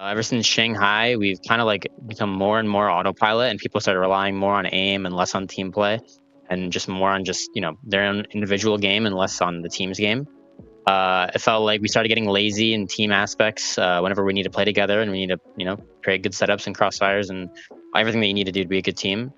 Ever since Shanghai, we've kind of like become more and more autopilot, and people started relying more on aim and less on team play, and just more on just their own individual game and less on the team's game. It felt like we started getting lazy in team aspects whenever we need to play together and we need to create good setups and crossfires and everything that you need to do to be a good team.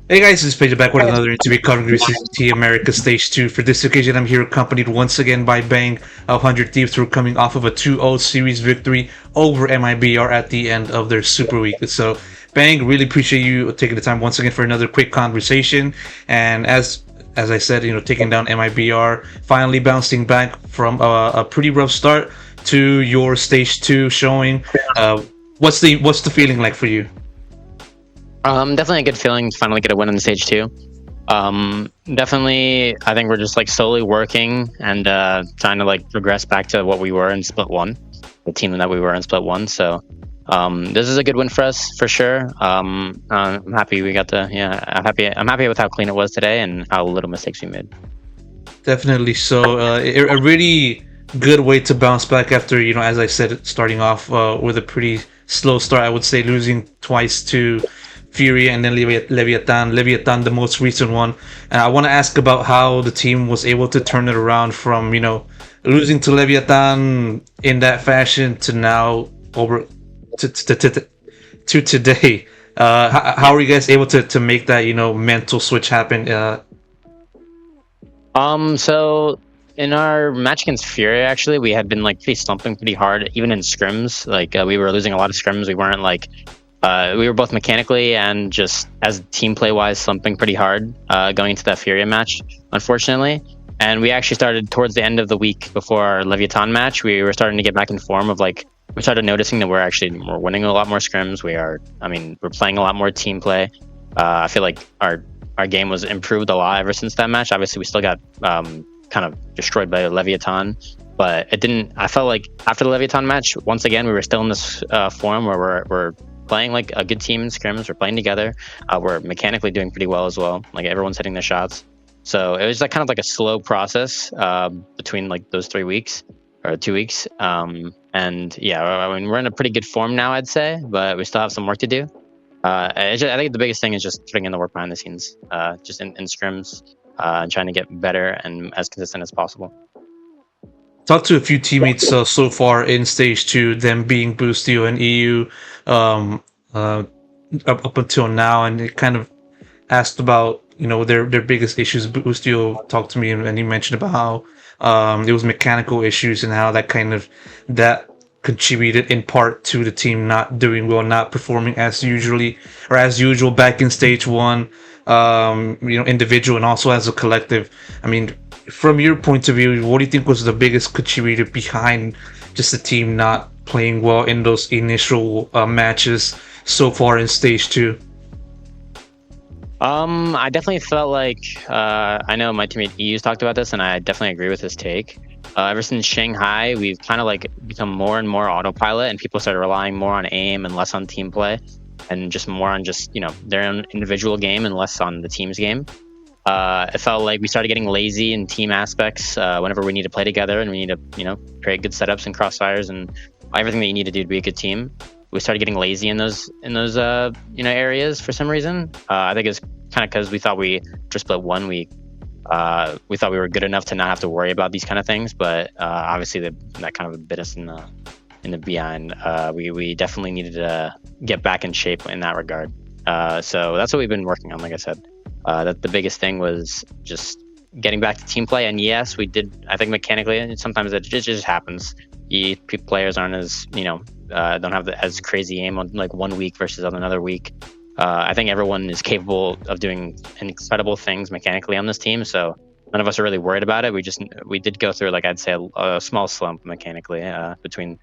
Hey guys, this is Pedro back with another interview covering T America Stage 2. For this occasion, I'm here accompanied once again by Bang of 100T's, who are coming off of a 2-0 series victory over MIBR at the end of their Super Week. So, Bang, really appreciate you taking the time once again for another quick conversation. And as I said, taking down MIBR, finally bouncing back from a pretty rough start to your Stage 2 showing. What's the feeling like for you? Definitely a good feeling to finally get a win on stage 2. Definitely, I think we're just like slowly working and trying to like progress back to what we were in split 1, the team that we were in split 1. So this is a good win for us for sure. I'm happy we got I'm happy with how clean it was today and how little mistakes we made. Definitely. So a really good way to bounce back after, as I said, starting off with a pretty slow start. I would say losing twice to Fury and then Leviathan, the most recent one. And I want to ask about how the team was able to turn it around from, losing to Leviathan in that fashion to now over to today. How are you guys able to make that, mental switch happen? So in our match against Fury, actually, we had been like pretty slumping pretty hard, even in scrims. Like we were losing a lot of scrims. We weren't like we were both mechanically and just as team play wise slumping pretty hard going into that Fury match, unfortunately. And we actually started towards the end of the week before our Leviathan match. We were starting to get back in form of like we started noticing that we're winning a lot more scrims. We're playing a lot more team play. I feel like our game was improved a lot ever since that match. Obviously, we still got kind of destroyed by Leviathan, but it didn't. I felt like after the Leviathan match, once again we were still in this form where we're playing like a good team in scrims. We're playing together. We're mechanically doing pretty well as well. Like everyone's hitting their shots. So it was like kind of like a slow process between like those 3 weeks or 2 weeks. And yeah, I mean we're in a pretty good form now, I'd say, but we still have some work to do. I think the biggest thing is just putting in the work behind the scenes, just in scrims, and trying to get better and as consistent as possible. Talked to a few teammates so far in stage 2, them being Boostio and EU up until now, and it kind of asked about their biggest issues. Boostio talked to me and he mentioned about how it was mechanical issues and how that contributed in part to the team not doing well, not performing as usual back in stage 1, individual and also as a collective. I mean, from your point of view, what do you think was the biggest contributor behind just the team not playing well in those initial matches so far in stage 2? I definitely felt like I know my teammate EU's talked about this, and I definitely agree with his take. Ever since Shanghai, we've kind of like become more and more autopilot, and people started relying more on aim and less on team play, and just more on just their own individual game and less on the team's game. It felt like we started getting lazy in team aspects whenever we need to play together and we need to create good setups and crossfires and everything that you need to do to be a good team. We started getting lazy in those areas for some reason. I think it's kind of because we thought we just split 1 week. We thought we were good enough to not have to worry about these kind of things, but obviously that kind of bit us in the behind. We definitely needed to get back in shape in that regard. So that's what we've been working on. Like I said, that the biggest thing was just getting back to team play. And yes, we did. I think mechanically, and sometimes it just happens. Players aren't as don't have as crazy aim on like 1 week versus on another week. I think everyone is capable of doing incredible things mechanically on this team, so none of us are really worried about it. We did go through, like I'd say, a small slump mechanically between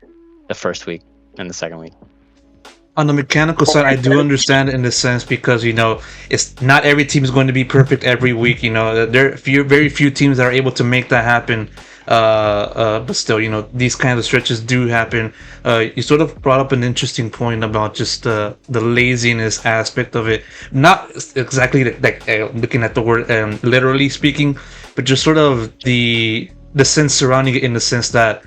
the first week and the second week. On the mechanical side, I do understand in the sense because it's not every team is going to be perfect every week. There are very few teams that are able to make that happen. But still, these kinds of stretches do happen. You sort of brought up an interesting point about just the laziness aspect of it. Not exactly like looking at the word literally speaking, but just sort of the the sense surrounding it, in the sense that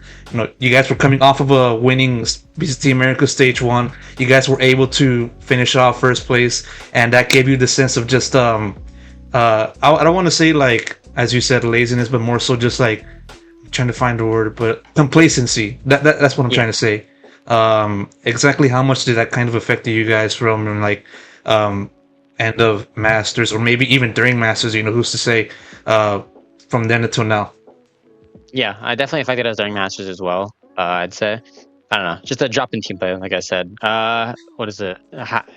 you guys were coming off of a winning BCT America stage 1. You guys were able to finish off first place, and that gave you the sense of just I don't want to say, like, as you said, laziness, but more so just like, I'm trying to find the word, but complacency. That's what I'm trying to say. Exactly how much did that kind of affect you guys from, like, end of Masters, or maybe even during Masters? Who's to say, from then until now? Yeah, I definitely affected us during Masters as well. I'd say, I don't know, just a drop in team play, like I said. What is it?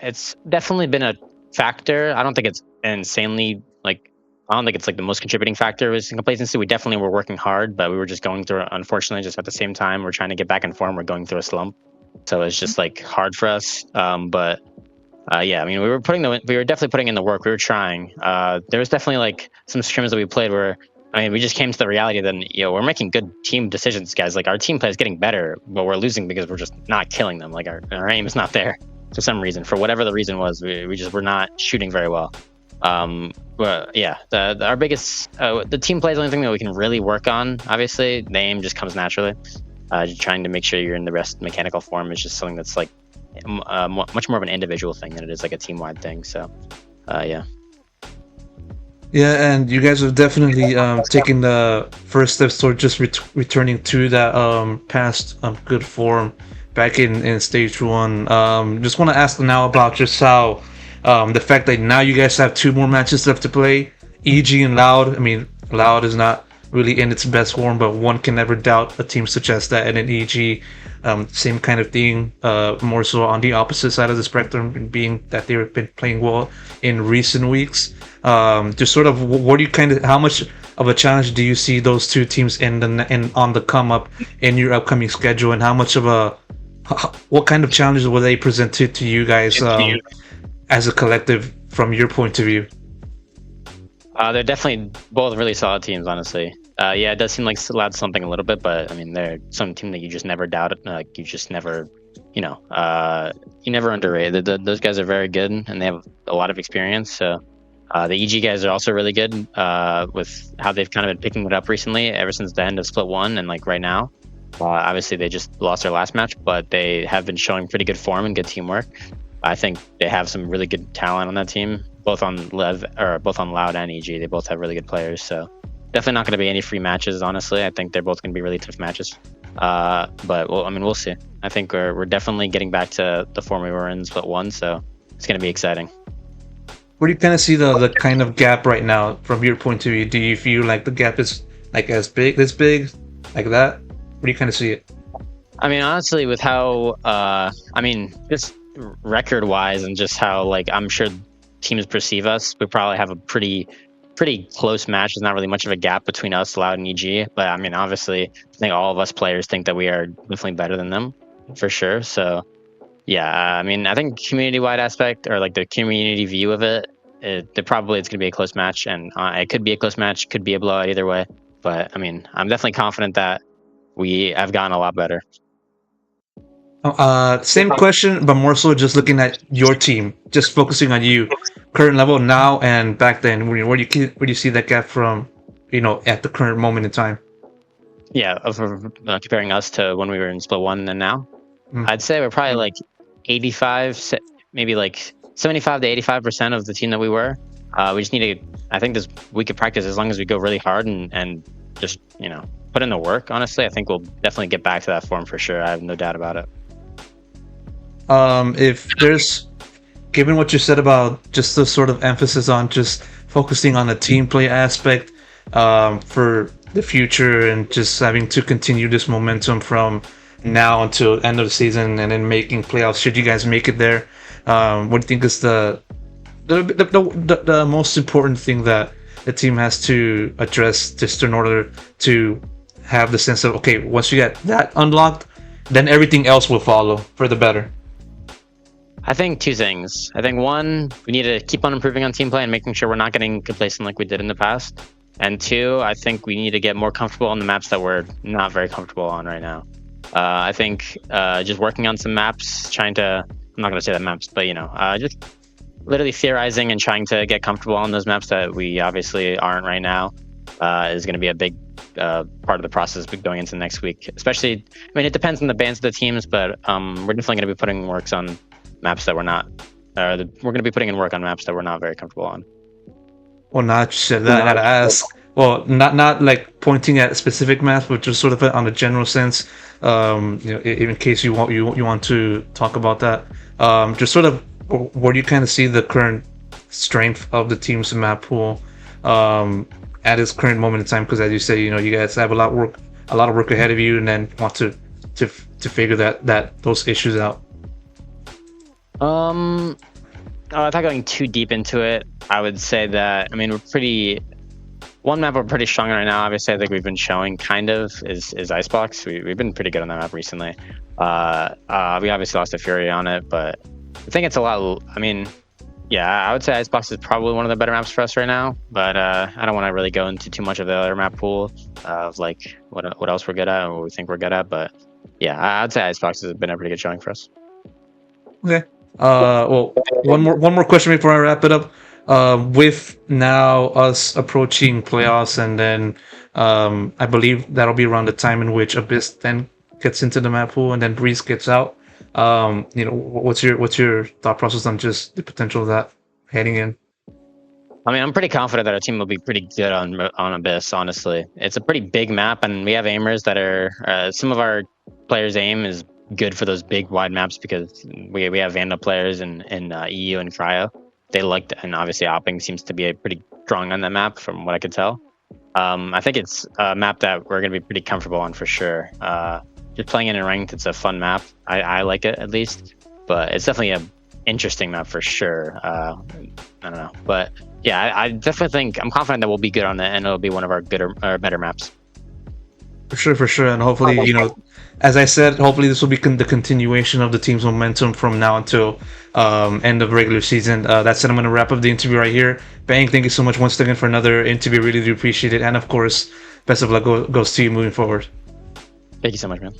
It's definitely been a factor. I don't think it's insanely, like, I don't think it's like the most contributing factor was complacency. We definitely were working hard, but we were just going through, unfortunately, just at the same time we're trying to get back in form. We're going through a slump, so it's just like hard for us. But yeah, I mean, we were definitely putting in the work. We were trying. There was definitely like some scrims that we played where, I mean, we just came to the reality that, we're making good team decisions, guys. Like, our team play is getting better, but we're losing because we're just not killing them. Like, our aim is not there for some reason. For whatever the reason was, we're not shooting very well. But yeah, our biggest the team play is the only thing that we can really work on. Obviously, the aim just comes naturally. Just trying to make sure you're in the best mechanical form is just something that's like much more of an individual thing than it is like a team-wide thing. So yeah. Yeah, and you guys have definitely taken the first steps toward just returning to that past good form back in stage 1. Just want to ask now about just how the fact that now you guys have 2 more matches left to play, EG and Loud. I mean, Loud is not really in its best form, but one can never doubt a team such as that. And in EG, same kind of thing, more so on the opposite side of the spectrum, being that they've been playing well in recent weeks. Just sort of, what do you how much of a challenge do you see those 2 teams in on the come up in your upcoming schedule, and how much of what kind of challenges will they present to you guys as a collective from your point of view? They're definitely both really solid teams, honestly. Yeah, it does seem like Loud something a little bit, but I mean, they're some team that you just never doubted. Like, you just never, you never underrate. Those guys are very good, and they have a lot of experience. So the EG guys are also really good with how they've kind of been picking it up recently, ever since the end of Split 1, and like right now. Obviously, they just lost their last match, but they have been showing pretty good form and good teamwork. I think they have some really good talent on that team, both on Loud and EG. They both have really good players, so definitely not going to be any free matches. Honestly, I think they're both going to be really tough matches. But well, I mean, we'll see. I think we're definitely getting back to the form we were in Split 1, so it's going to be exciting. Where do you kind of see the kind of gap right now from your point of view? Do you feel like the gap is like this big, like that? Where do you kind of see it? I mean, honestly, with how just record-wise and just how, like, I'm sure teams perceive us, we probably have a pretty close match. There's not really much of a gap between us, Loud, and EG. But I mean, obviously, I think all of us players think that we are definitely better than them, for sure. So yeah, I mean, I think community-wide aspect, or like the community view of it, it's going to be a close match, and it could be a close match, could be a blowout either way. But I mean, I'm definitely confident that we have gotten a lot better. Same question, but more so just looking at your team, just focusing on you, current level now and back then. Where do you see that gap from, at the current moment in time? Yeah, comparing us to when we were in Split 1 and now, I'd say we're probably like 85, maybe like 75 to 85% of the team that we were. We just need to, I think we could practice as long as we go really hard and just, put in the work. Honestly, I think we'll definitely get back to that form for sure. I have no doubt about it. If there's, given what you said about just the sort of emphasis on just focusing on the team play aspect for the future, and just having to continue this momentum from now until end of the season, and then making playoffs, should you guys make it there, what do you think is the most important thing that the team has to address, just in order to have the sense of, okay, once you get that unlocked, then everything else will follow for the better? I think 2 things. I think 1, we need to keep on improving on team play and making sure we're not getting complacent like we did in the past. And 2, I think we need to get more comfortable on the maps that we're not very comfortable on right now. I think just working on some maps, I'm not going to say that maps, but just literally theorizing and trying to get comfortable on those maps that we obviously aren't right now. is going to be a big part of the process going into next week. Especially, I mean, it depends on the bans of the teams, but we're definitely going to be putting works on maps that we're not. We're going to be putting in work on maps that we're not very comfortable on. Well, not shit. That I gotta ask. Well, not like pointing at specific maps, but just sort of on a general sense. In case you want to talk about that. Just sort of where do you kind of see the current strength of the team's map pool at its current moment in time? Because as you say, you guys have a lot of work ahead of you, and then want to figure those issues out. Without going too deep into it, I would say that, I mean, one map we're pretty strong on right now, obviously I think we've been showing kind of, is Icebox. We've been pretty good on that map recently. We obviously lost to Fury on it, but I think it's a lot, I mean, yeah, I would say Icebox is probably one of the better maps for us right now, but I don't want to really go into too much of the other map pool of like what else we're good at or what we think we're good at, but yeah, I'd say Icebox has been a pretty good showing for us. Okay. Well, one more question before I wrap it up. With now us approaching playoffs, and then I believe that'll be around the time in which Abyss then gets into the map pool, and then Breeze gets out. What's your thought process on just the potential of that heading in? I mean, I'm pretty confident that our team will be pretty good on Abyss. Honestly, it's a pretty big map, and we have aimers that are some of our players' aim is good for those big wide maps because we have Vandal players in EU and Cryo. They liked, and obviously Opping seems to be pretty strong on that map from what I could tell. I think it's a map that we're going to be pretty comfortable on for sure. Just playing it in ranked, it's a fun map. I like it at least, but it's definitely a interesting map for sure. I don't know, but yeah, I definitely think I'm confident that we'll be good on it, and it'll be one of our better maps. For sure, and hopefully, as I said, hopefully this will be the continuation of the team's momentum from now until end of regular season. That said, I'm going to wrap up the interview right here. Bang, thank you so much once again for another interview. Really do appreciate it, and of course, best of luck goes to you moving forward. Thank you so much, man.